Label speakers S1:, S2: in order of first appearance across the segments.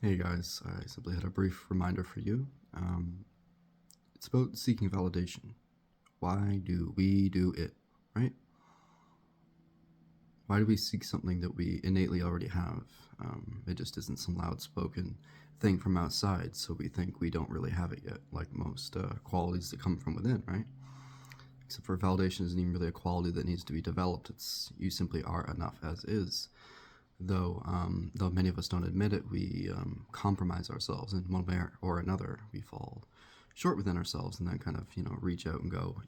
S1: Hey guys, I simply had a brief reminder for you. It's about seeking validation. Why do we do it, right? Why do we seek something that we innately already have? It just isn't some loud spoken thing from outside, so we think we don't really have it yet, like most qualities that come from within, right? Except for validation isn't even really a quality that needs to be developed. It's you simply are enough as is. Though many of us don't admit it, we compromise ourselves in one way or another. We fall short within ourselves, and then kind of reach out and go,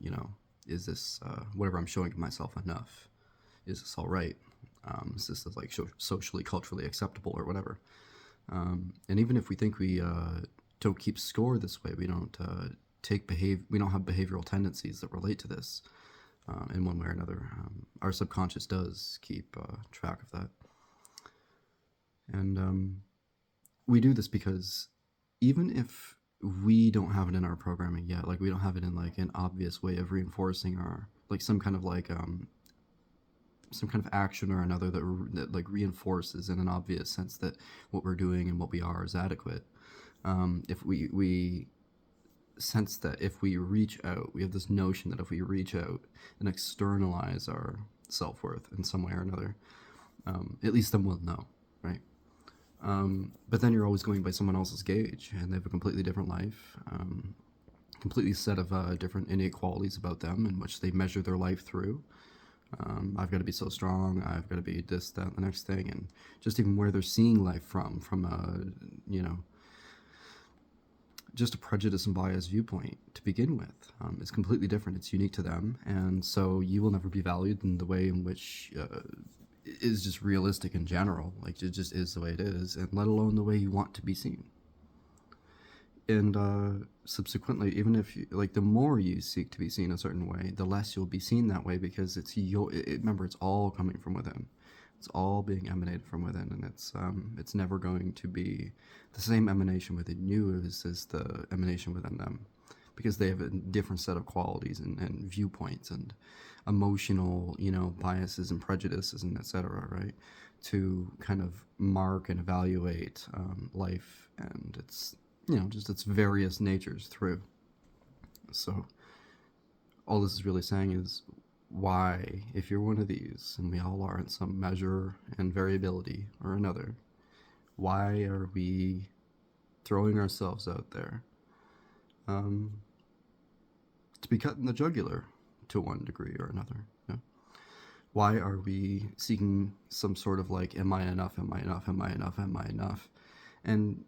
S1: is this whatever I'm showing to myself enough? Is this all right? Is this like socially, culturally acceptable or whatever? And even if we think we don't keep score this way, we don't we don't have behavioral tendencies that relate to this in one way or another. Our subconscious does keep track of that. And we do this because even if we don't have it in our programming yet, like we don't have it in like an obvious way of reinforcing our like some kind of action or another that like reinforces in an obvious sense that what we're doing and what we are is adequate. If we sense that if we reach out, we have this notion that if we reach out and externalize our self-worth in some way or another, at least then we'll know, right? But then you're always going by someone else's gauge, and they have a completely different life, completely set of different innate qualities about them in which they measure their life through. I've got to be so strong, I've got to be this, that, the next thing, and just even where they're seeing life from a, just a prejudice and bias viewpoint to begin with. Is completely different. It's unique to them, and so you will never be valued in the way in which is just realistic in general. Like it just is the way it is, and let alone the way you want to be seen. And subsequently, even if you, like, the more you seek to be seen a certain way, the less you'll be seen that way, because it's remember, it's all coming from within. It's all being emanated from within, and it's never going to be the same emanation within you as the emanation within them, because they have a different set of qualities and viewpoints and emotional, biases and prejudices and etc. Right, to kind of mark and evaluate life and its just its various natures through. So all this is really saying is, why, if you're one of these, and we all are in some measure and variability or another, why are we throwing ourselves out there to be cut in the jugular to one degree or another? Why are we seeking some sort of like, am I enough, am I enough, am I enough, am I enough? And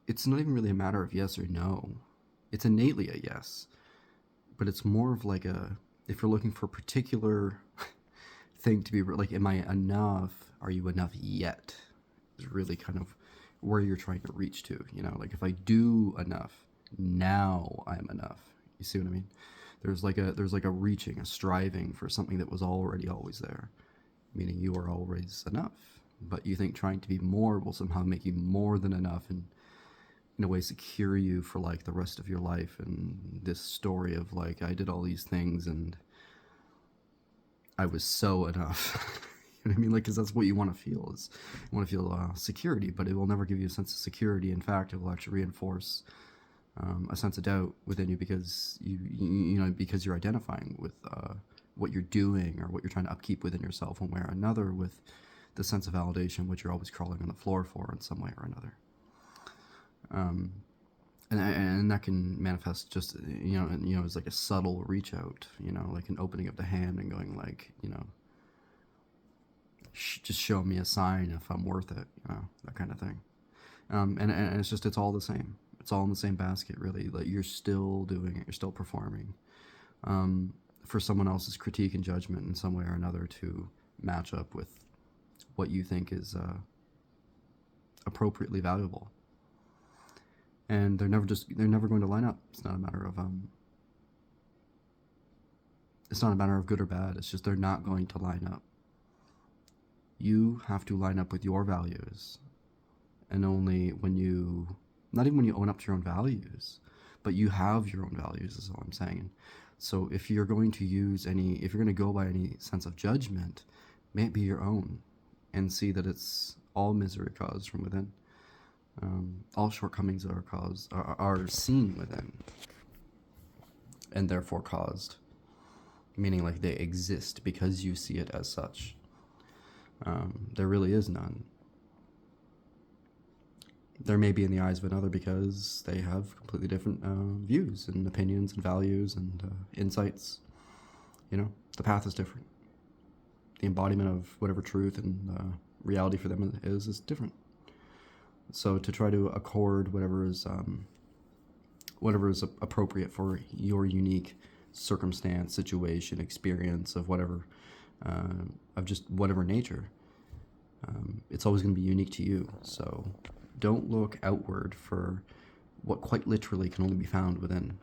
S1: it's not even really a matter of yes or no. It's innately a yes, but it's more of like if you're looking for a particular thing to be like, am I enough? Are you enough yet? Is really kind of where you're trying to reach to. Like, if I do enough, now I'm enough. You see what I mean? There's like a reaching, a striving for something that was already always there, meaning you are always enough. But you think trying to be more will somehow make you more than enough, and in a way secure you for like the rest of your life. And this story of like, I did all these things and I was so enough. You know what I mean? Like, because that's what you want to feel, is you want to feel security, but it will never give you a sense of security. In fact, it will actually reinforce a sense of doubt within you, because because you're identifying with what you're doing or what you're trying to upkeep within yourself one way or another, with the sense of validation which you're always crawling on the floor for in some way or another. And that can manifest just as like a subtle reach out, like an opening of the hand and going like, just show me a sign if I'm worth it, that kind of thing. And it's all the same. It's all in the same basket, really. Like, you're still doing it, you're still performing for someone else's critique and judgment in some way or another to match up with what you think is appropriately valuable. And they're never going to line up. It's not a matter of good or bad. It's just they're not going to line up. You have to line up with your values, and only when you, not even when you own up to your own values, but you have your own values, is all I'm saying. So if you're going to go by any sense of judgment, may it be your own, and see that it's all misery caused from within. All shortcomings are seen within, and therefore caused, meaning like they exist because you see it as such. There really is none. There may be in the eyes of another because they have completely different views and opinions and values and insights. The path is different. The embodiment of whatever truth and reality for them is different. So to try to accord whatever is appropriate for your unique circumstance, situation, experience of whatever, of just whatever nature, it's always going to be unique to you. So don't look outward for what quite literally can only be found within.